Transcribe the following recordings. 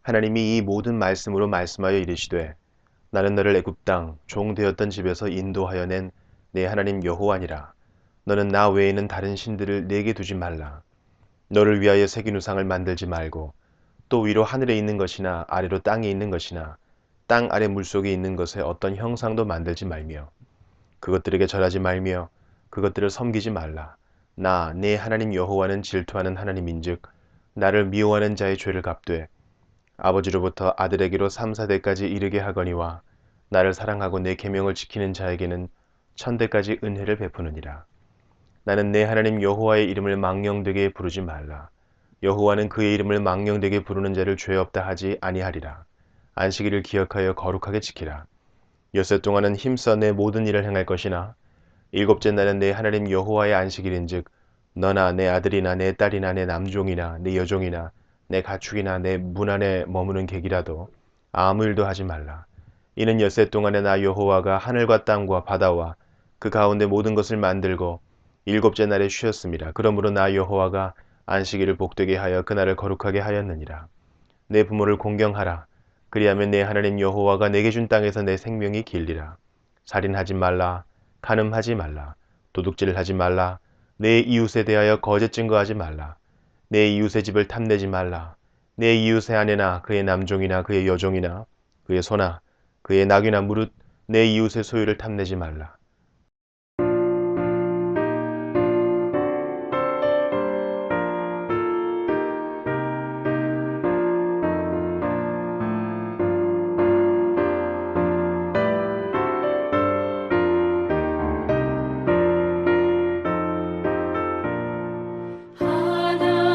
하나님이 이 모든 말씀으로 말씀하여 이르시되 나는 너를 애굽 땅 종 되었던 집에서 인도하여 낸 내 하나님 여호와니라. 너는 나 외에는 다른 신들을 내게 두지 말라. 너를 위하여 새긴 우상을 만들지 말고 또 위로 하늘에 있는 것이나 아래로 땅에 있는 것이나 땅 아래 물속에 있는 것에 어떤 형상도 만들지 말며 그것들에게 절하지 말며 그것들을 섬기지 말라. 나 내 하나님 여호와는 질투하는 하나님인즉 나를 미워하는 자의 죄를 갚되 아버지로부터 아들에게로 3, 4대까지 이르게 하거니와 나를 사랑하고 내 계명을 지키는 자에게는 천대까지 은혜를 베푸느니라. 나는 내 하나님 여호와의 이름을 망령되게 부르지 말라. 여호와는 그의 이름을 망령되게 부르는 자를 죄 없다 하지 아니하리라. 안식일을 기억하여 거룩하게 지키라. 엿새 동안은 힘써 내 모든 일을 행할 것이나 일곱째 날은 내 하나님 여호와의 안식일인즉 너나 내 아들이나 내 딸이나 내 남종이나 내 여종이나 내 가축이나 내 문 안에 머무는 객이라도 아무 일도 하지 말라. 이는 엿새 동안에 나 여호와가 하늘과 땅과 바다와 그 가운데 모든 것을 만들고 일곱째 날에 쉬었습니다. 그러므로 나 여호와가 안식일을 복되게 하여 그날을 거룩하게 하였느니라. 내 부모를 공경하라. 그리하면 내 하나님 여호와가 내게 준 땅에서 내 생명이 길리라. 살인하지 말라. 간음하지 말라. 도둑질하지 말라. 내 이웃에 대하여 거짓 증거하지 말라. 내 이웃의 집을 탐내지 말라. 내 이웃의 아내나 그의 남종이나 그의 여종이나 그의 소나 그의 낙이나 무릇 내 이웃의 소유를 탐내지 말라.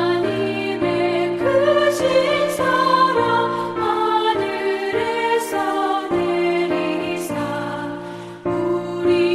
하나님의 크신 사랑 하늘에서 내리사 우리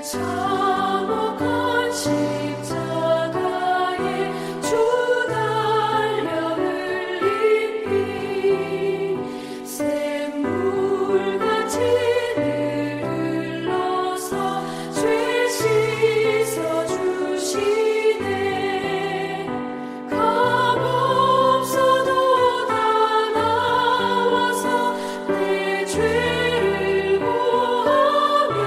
참혹한 십자가에 주 달려 흘린 피 샘물같이 늘 흘러서 죄 씻어주시네 값없어도 다 나와서 내 죄를 고하면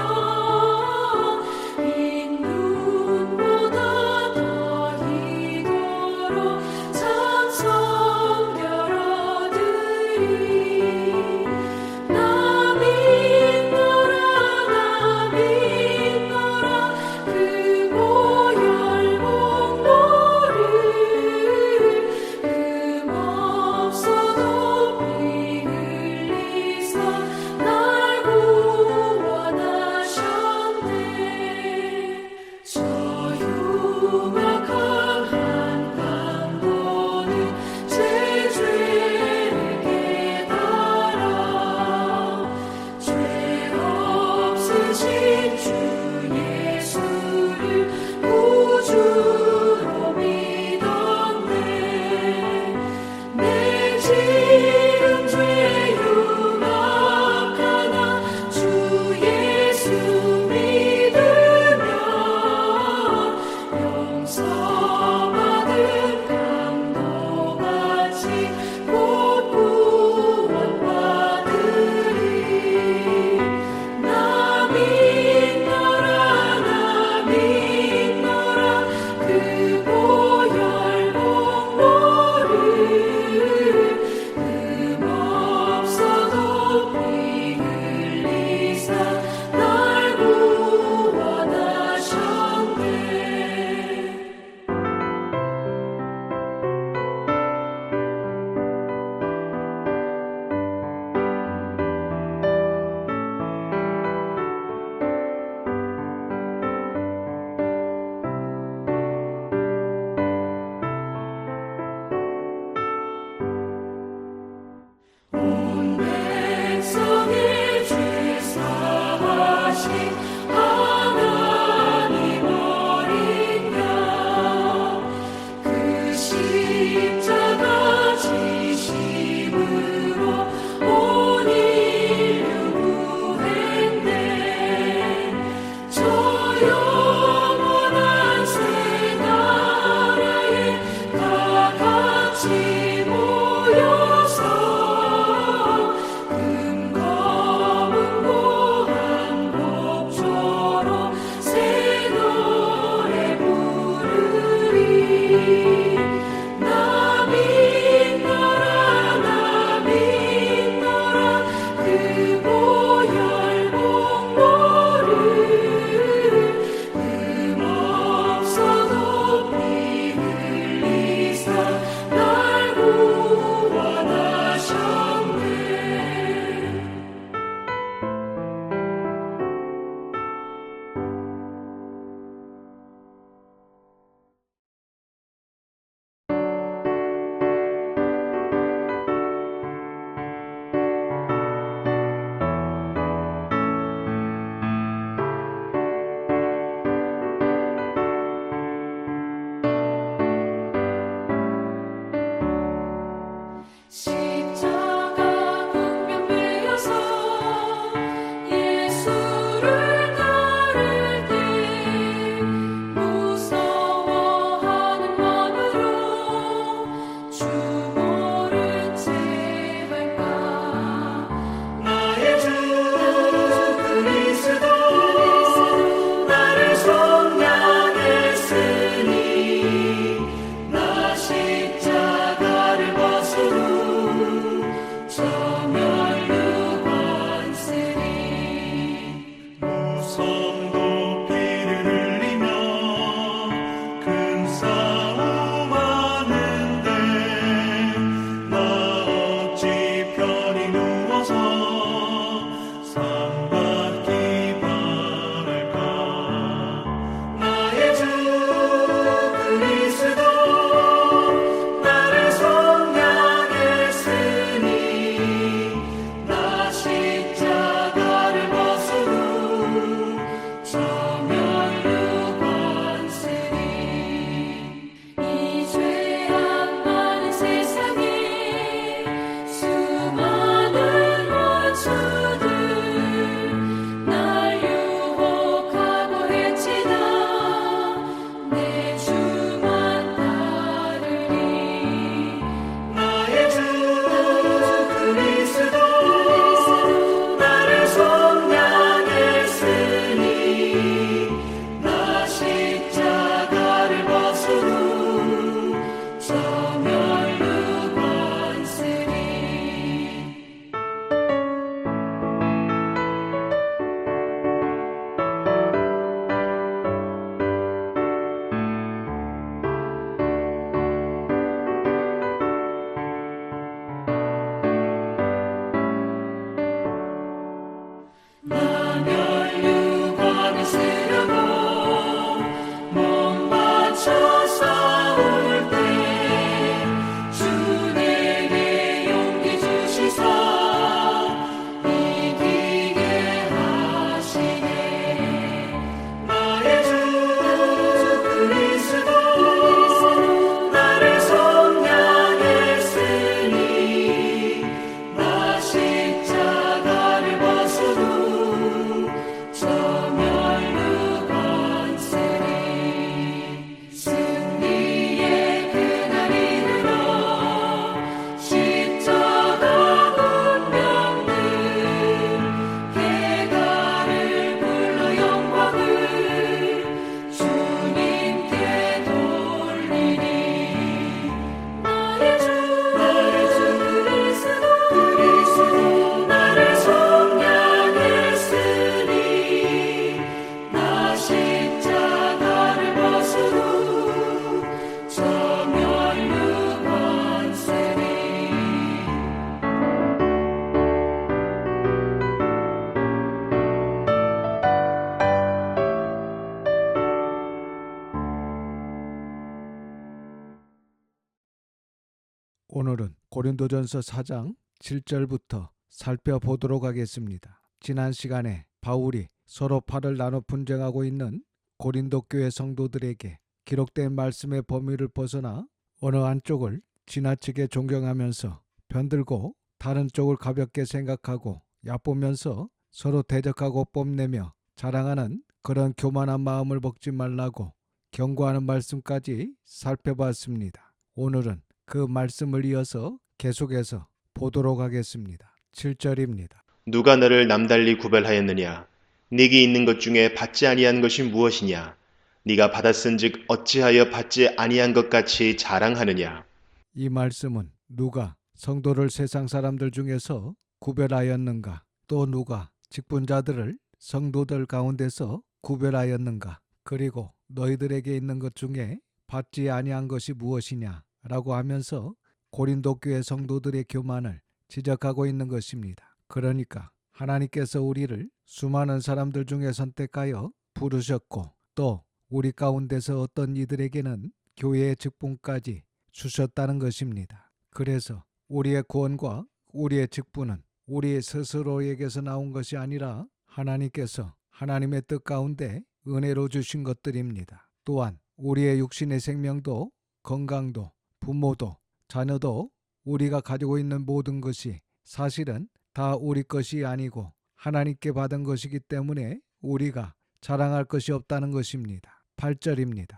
오늘은 고린도전서 4장 7절부터 살펴보도록 하겠습니다. 지난 시간에 바울이 서로 팔을 나눠 분쟁하고 있는 고린도 교회 성도들에게 기록된 말씀의 범위를 벗어나 어느 한쪽을 지나치게 존경하면서 편들고 다른 쪽을 가볍게 생각하고 얕보면서 서로 대적하고 뽐내며 자랑하는 그런 교만한 마음을 먹지 말라고 경고하는 말씀까지 살펴봤습니다. 오늘은 그 말씀을 이어서 계속해서 보도록 하겠습니다. 7절입니다. 누가 너를 남달리 구별하였느냐? 네게 있는 것 중에 받지 아니한 것이 무엇이냐? 네가 받았은즉 어찌하여 받지 아니한 것 같이 자랑하느냐? 이 말씀은 누가 성도를 세상 사람들 중에서 구별하였는가? 또 누가 직분자들을 성도들 가운데서 구별하였는가? 그리고 너희들에게 있는 것 중에 받지 아니한 것이 무엇이냐? 라고 하면서 고린도 교회 성도들의 교만을 지적하고 있는 것입니다. 그러니까 하나님께서 우리를 수많은 사람들 중에 선택하여 부르셨고 또 우리 가운데서 어떤 이들에게는 교회의 직분까지 주셨다는 것입니다. 그래서 우리의 구원과 우리의 직분은 우리 스스로에게서 나온 것이 아니라 하나님께서 하나님의 뜻 가운데 은혜로 주신 것들입니다. 또한 우리의 육신의 생명도 건강도 부모도 자녀도 우리가 가지고 있는 모든 것이 사실은 다 우리 것이 아니고 하나님께 받은 것이기 때문에 우리가 자랑할 것이 없다는 것입니다. 8절입니다.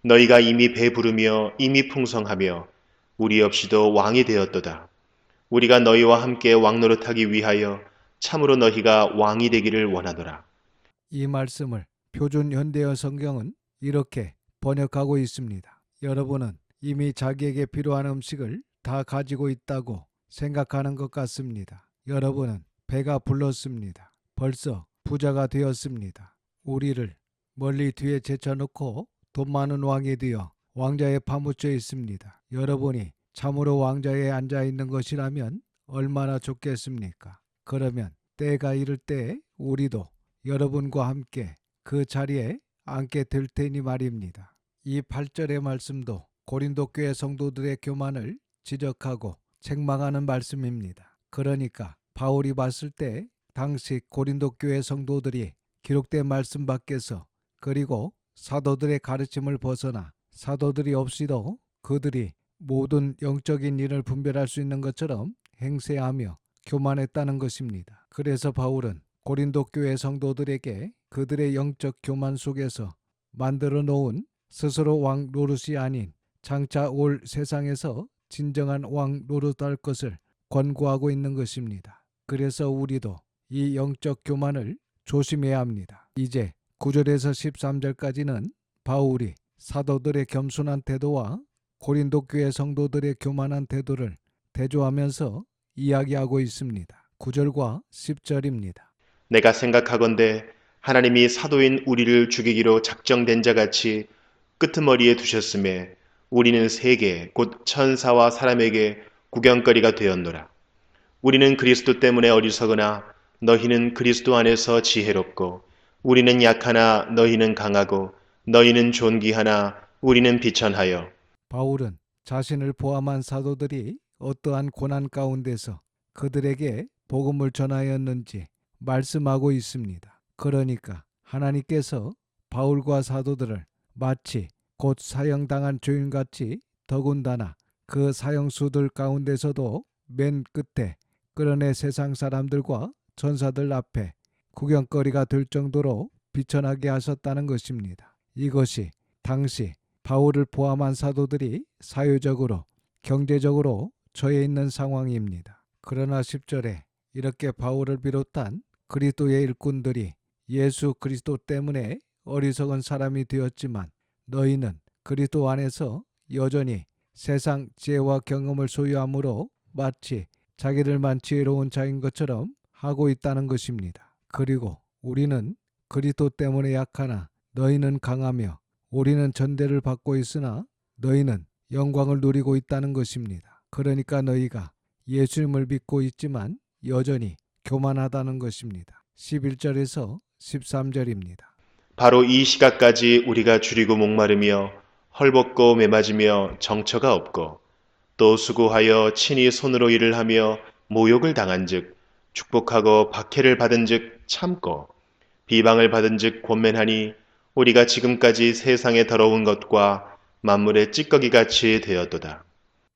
너희가 이미 배부르며 이미 풍성하며 우리 없이도 왕이 되었도다. 우리가 너희와 함께 왕노릇하기 위하여 참으로 너희가 왕이 되기를 원하노라. 이 말씀을 표준 현대어 성경은 이렇게 번역하고 있습니다. 여러분은 이미 자기에게 필요한 음식을 다 가지고 있다고 생각하는 것 같습니다. 여러분은 배가 불렀습니다. 벌써 부자가 되었습니다. 우리를 멀리 뒤에 제쳐놓고 돈 많은 왕이 되어 왕자에 파묻혀 있습니다. 여러분이 참으로 왕자에 앉아 있는 것이라면 얼마나 좋겠습니까? 그러면 때가 이를 때 우리도 여러분과 함께 그 자리에 앉게 될 테니 말입니다. 이 8절의 말씀도 고린도 교회 성도들의 교만을 지적하고 책망하는 말씀입니다. 그러니까 바울이 봤을 때 당시 고린도 교회 성도들이 기록된 말씀 밖에서 그리고 사도들의 가르침을 벗어나 사도들이 없이도 그들이 모든 영적인 일을 분별할 수 있는 것처럼 행세하며 교만했다는 것입니다. 그래서 바울은 고린도 교회 성도들에게 그들의 영적 교만 속에서 만들어 놓은 스스로 왕 노릇이 아닌 장차 올 세상에서 진정한 왕 노릇할 것을 권고하고 있는 것입니다. 그래서 우리도 이 영적 교만을 조심해야 합니다. 이제 9절에서 13절까지는 바울이 사도들의 겸손한 태도와 고린도 교회 성도들의 교만한 태도를 대조하면서 이야기하고 있습니다. 9절과 10절입니다. 내가 생각하건대 하나님이 사도인 우리를 죽이기로 작정된 자같이 끄트머리에 두셨음에 우리는 세계 곧 천사와 사람에게 구경거리가 되었노라. 우리는 그리스도 때문에 어리석으나 너희는 그리스도 안에서 지혜롭고 우리는 약하나 너희는 강하고 너희는 존귀하나 우리는 비천하여. 바울은 자신을 포함한 사도들이 어떠한 고난 가운데서 그들에게 복음을 전하였는지 말씀하고 있습니다. 그러니까 하나님께서 바울과 사도들을 마치 곧 사형당한 죄인같이 더군다나 그 사형수들 가운데서도 맨 끝에 끌어내 세상 사람들과 천사들 앞에 구경거리가 될 정도로 비천하게 하셨다는 것입니다. 이것이 당시 바울을 포함한 사도들이 사회적으로 경제적으로 처해 있는 상황입니다. 그러나 10절에 이렇게 바울을 비롯한 그리스도의 일꾼들이 예수 그리스도 때문에 어리석은 사람이 되었지만 너희는 그리스도 안에서 여전히 세상 지혜와 경험을 소유함으로 마치 자기들만 지혜로운 자인 것처럼 하고 있다는 것입니다. 그리고 우리는 그리스도 때문에 약하나 너희는 강하며 우리는 전대를 받고 있으나 너희는 영광을 누리고 있다는 것입니다. 그러니까 너희가 예수님을 믿고 있지만 여전히 교만하다는 것입니다. 11절에서 13절입니다. 바로 이 시각까지 우리가 줄이고 목마르며 헐벗고 메맞으며 정처가 없고 또 수고하여 친히 손으로 일을 하며 모욕을 당한즉 축복하고 박해를 받은즉 참고 비방을 받은즉 권면하니 우리가 지금까지 세상의 더러운 것과 만물의 찌꺼기같이 되었도다.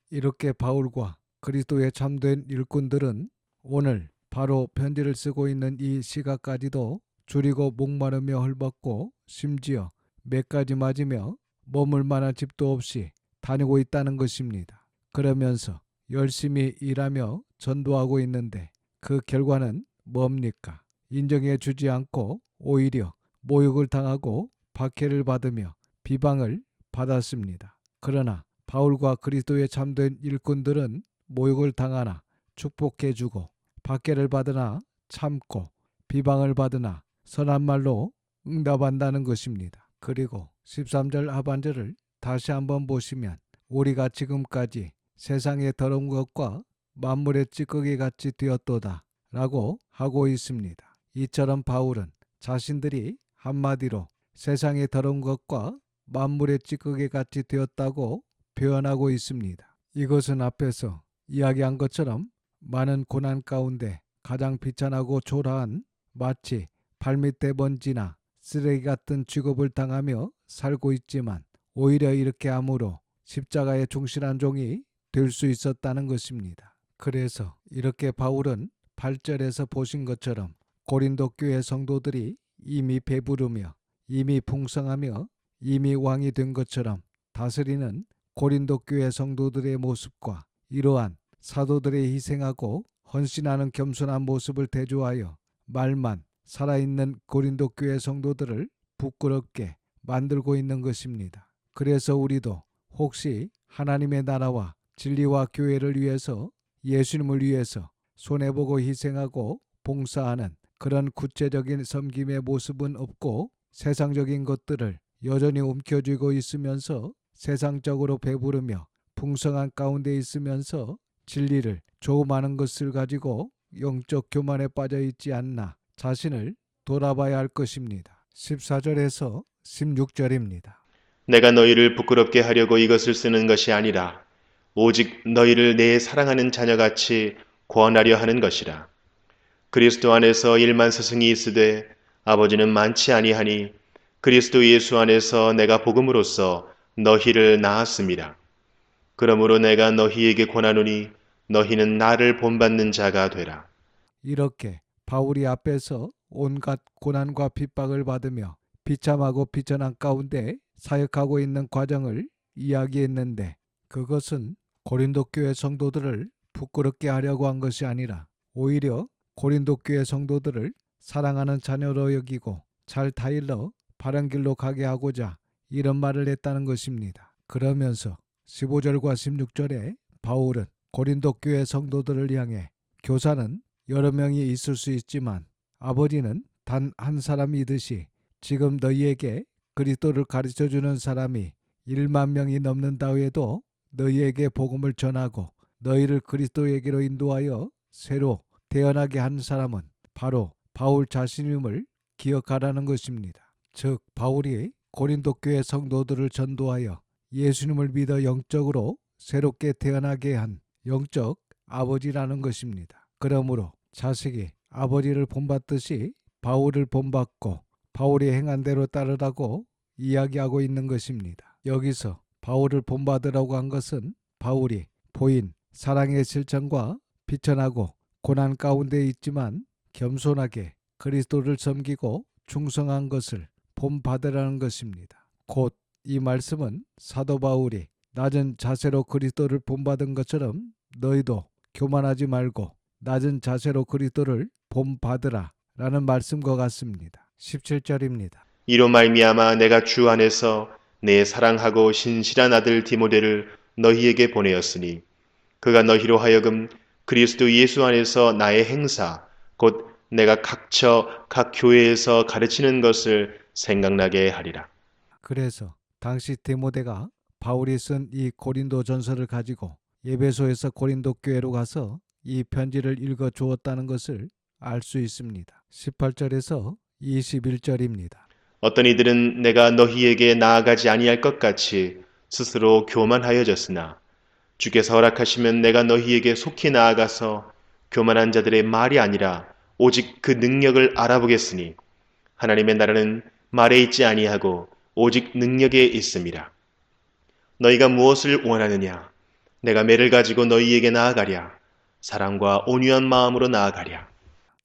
이렇게 바울과 그리스도의 참된 일꾼들은 오늘 바로 편지를 쓰고 있는 이 시각까지도 줄이고 목마르며 헐벗고 심지어 몇 가지 맞으며 머물 만한 집도 없이 다니고 있다는 것입니다. 그러면서 열심히 일하며 전도하고 있는데 그 결과는 뭡니까? 인정해 주지 않고 오히려 모욕을 당하고 박해를 받으며 비방을 받았습니다. 그러나 바울과 그리스도의 참된 일꾼들은 모욕을 당하나 축복해 주고 박해를 받으나 참고 비방을 받으나 선한 말로 응답한다는 것입니다. 그리고 13절 하반절을 다시 한번 보시면 우리가 지금까지 세상의 더러운 것과 만물의 찌꺼기 같이 되었도다 라고 하고 있습니다. 이처럼 바울은 자신들이 한마디로 세상의 더러운 것과 만물의 찌꺼기 같이 되었다고 표현하고 있습니다. 이것은 앞에서 이야기한 것처럼 많은 고난 가운데 가장 비참하고 초라한 마치 발밑에 먼지나 쓰레기 같은 취급을 당하며 살고 있지만 오히려 이렇게 함으로 십자가의 충실한 종이 될 수 있었다는 것입니다. 그래서 이렇게 바울은 8절에서 보신 것처럼 고린도 교회 성도들이 이미 배부르며 이미 풍성하며 이미 왕이 된 것처럼 다스리는 고린도 교회 성도들의 모습과 이러한 사도들의 희생하고 헌신하는 겸손한 모습을 대조하여 말만 살아있는 고린도 교회 성도들을 부끄럽게 만들고 있는 것입니다. 그래서 우리도 혹시 하나님의 나라와 진리와 교회를 위해서 예수님을 위해서 손해보고 희생하고 봉사하는 그런 구체적인 섬김의 모습은 없고 세상적인 것들을 여전히 움켜쥐고 있으면서 세상적으로 배부르며 풍성한 가운데 있으면서 진리를 조그마한 것을 가지고 영적 교만에 빠져 있지 않나 자신을 돌아봐야 할 것입니다. 14절에서 16절입니다. 내가 너희를 부끄럽게 하려고 이것을 쓰는 것이 아니라 오직 너희를 내 사랑하는 자녀같이 구원하려 하는 것이라. 그리스도 안에서 일만 스승이 있으되 아버지는 많지 아니하니 그리스도 예수 안에서 내가 복음으로써 너희를 낳았음이라. 그러므로 내가 너희에게 권하노니 너희는 나를 본받는 자가 되라. 이렇게 바울이 앞에서 온갖 고난과 핍박을 받으며 비참하고 비천한 가운데 사역하고 있는 과정을 이야기했는데 그것은 고린도 교회 성도들을 부끄럽게 하려고 한 것이 아니라 오히려 고린도 교회 성도들을 사랑하는 자녀로 여기고 잘 다일러 바른 길로 가게 하고자 이런 말을 했다는 것입니다. 그러면서 15절과 16절에 바울은 고린도 교회 성도들을 향해 교사는 여러 명이 있을 수 있지만 아버지는 단 한 사람이듯이 지금 너희에게 그리스도를 가르쳐주는 사람이 1만 명이 넘는다 해도 너희에게 복음을 전하고 너희를 그리스도에게로 인도하여 새로 태어나게 한 사람은 바로 바울 자신임을 기억하라는 것입니다. 즉 바울이 고린도 교회 성도들을 전도하여 예수님을 믿어 영적으로 새롭게 태어나게 한 영적 아버지라는 것입니다. 그러므로 자식이 아버지를 본받듯이 바울을 본받고 바울이 행한 대로 따르라고 이야기하고 있는 것입니다. 여기서 바울을 본받으라고 한 것은 바울이 보인 사랑의 실천과 비천하고 고난 가운데 있지만 겸손하게 그리스도를 섬기고 충성한 것을 본받으라는 것입니다. 곧 이 말씀은 사도 바울이 낮은 자세로 그리스도를 본받은 것처럼 너희도 교만하지 말고 낮은 자세로 그리스도를 본받으라 라는 말씀과 같습니다. 17절입니다. 이로 말미암아 내가 주 안에서 내 사랑하고 신실한 아들 디모데를 너희에게 보내었으니 그가 너희로 하여금 그리스도 예수 안에서 나의 행사 곧 내가 각처 각 교회에서 가르치는 것을 생각나게 하리라. 그래서 당시 디모데가 바울이 쓴 이 고린도 전서를 가지고 에베소에서 고린도 교회로 가서 이 편지를 읽어 주었다는 것을 알 수 있습니다. 18절에서 21절입니다. 어떤 이들은 내가 너희에게 나아가지 아니할 것 같이 스스로 교만하여졌으나 주께서 허락하시면 내가 너희에게 속히 나아가서 교만한 자들의 말이 아니라 오직 그 능력을 알아보겠으니 하나님의 나라는 말에 있지 아니하고 오직 능력에 있음이라. 너희가 무엇을 원하느냐? 내가 매를 가지고 너희에게 나아가랴. 사랑과 온유한 마음으로 나아가랴.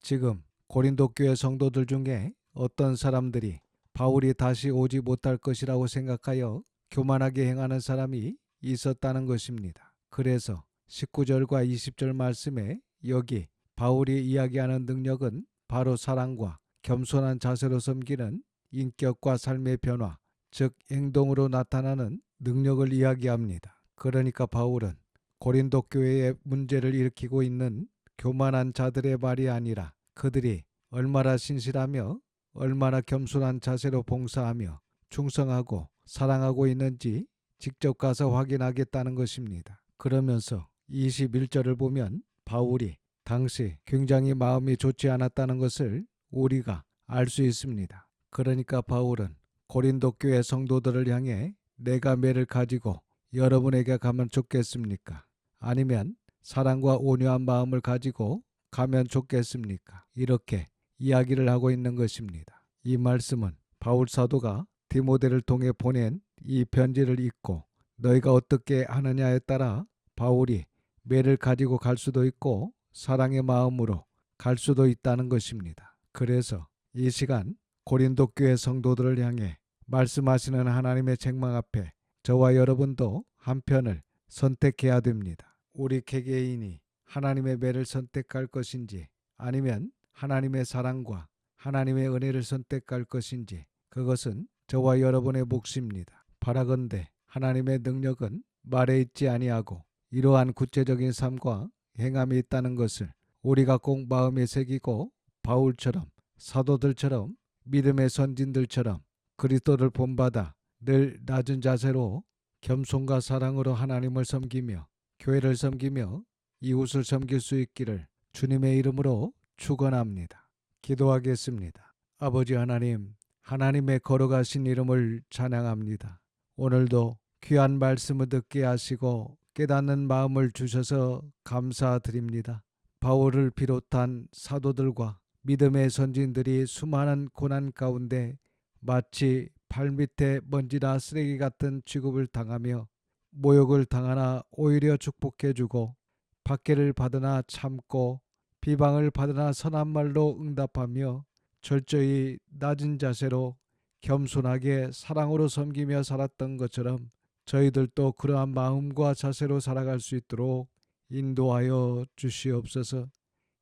지금 고린도 교회 성도들 중에 어떤 사람들이 바울이 다시 오지 못할 것이라고 생각하여 교만하게 행하는 사람이 있었다는 것입니다. 그래서 19절과 20절 말씀에 여기 바울이 이야기하는 능력은 바로 사랑과 겸손한 자세로 섬기는 인격과 삶의 변화, 즉 행동으로 나타나는 능력을 이야기합니다. 그러니까 바울은 고린도 교회에 문제를 일으키고 있는 교만한 자들의 말이 아니라 그들이 얼마나 신실하며 얼마나 겸손한 자세로 봉사하며 충성하고 사랑하고 있는지 직접 가서 확인하겠다는 것입니다. 그러면서 21절을 보면 바울이 당시 굉장히 마음이 좋지 않았다는 것을 우리가 알 수 있습니다. 그러니까 바울은 고린도 교회 성도들을 향해 내가 매를 가지고 여러분에게 가면 좋겠습니까? 아니면 사랑과 온유한 마음을 가지고 가면 좋겠습니까? 이렇게 이야기를 하고 있는 것입니다. 이 말씀은 바울 사도가 디모데를 통해 보낸 이 편지를 읽고 너희가 어떻게 하느냐에 따라 바울이 매를 가지고 갈 수도 있고 사랑의 마음으로 갈 수도 있다는 것입니다. 그래서 이 시간 고린도 교회 성도들을 향해 말씀하시는 하나님의 책망 앞에 저와 여러분도 한 편을 선택해야 됩니다. 우리 개개인이 하나님의 매를 선택할 것인지 아니면 하나님의 사랑과 하나님의 은혜를 선택할 것인지 그것은 저와 여러분의 몫입니다. 바라건대 하나님의 능력은 말에 있지 아니하고 이러한 구체적인 삶과 행함이 있다는 것을 우리가 꼭 마음에 새기고 바울처럼 사도들처럼 믿음의 선진들처럼 그리스도를 본받아 늘 낮은 자세로 겸손과 사랑으로 하나님을 섬기며 교회를 섬기며 이웃을 섬길 수 있기를 주님의 이름으로 축원합니다. 기도하겠습니다. 아버지 하나님, 하나님의 걸어가신 이름을 찬양합니다. 오늘도 귀한 말씀을 듣게 하시고 깨닫는 마음을 주셔서 감사드립니다. 바울을 비롯한 사도들과 믿음의 선진들이 수많은 고난 가운데 마치 발밑에 먼지나 쓰레기 같은 취급을 당하며 모욕을 당하나 오히려 축복해주고 박해를 받으나 참고 비방을 받으나 선한 말로 응답하며 철저히 낮은 자세로 겸손하게 사랑으로 섬기며 살았던 것처럼 저희들도 그러한 마음과 자세로 살아갈 수 있도록 인도하여 주시옵소서.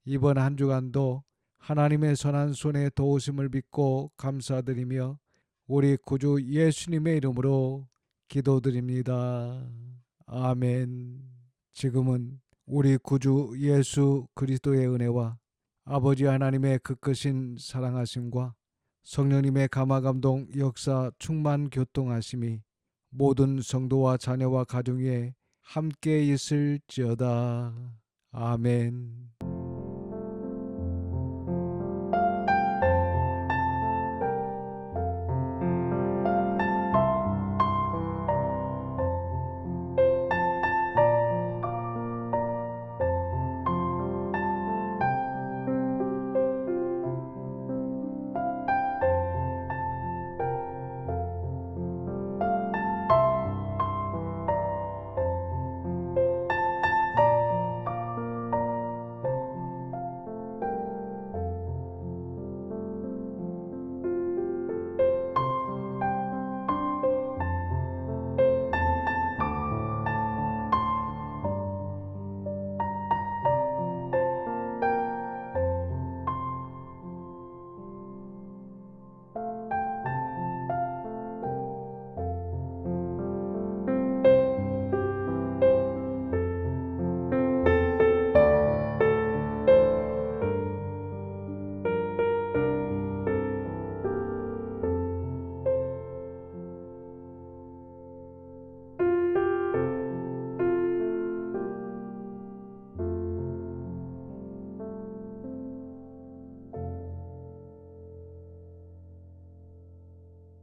이번 한 주간도 하나님의 선한 손에 도우심을 믿고 감사드리며 우리 구주 예수님의 이름으로 기도드립니다. 아멘. 지금은 우리 구주 예수 그리스도의 은혜와 아버지 하나님의 그 크신 사랑하심과 성령님의 감화감동 역사 충만 교통하심이 모든 성도와 자녀와 가정 위에 함께 있을지어다. 아멘.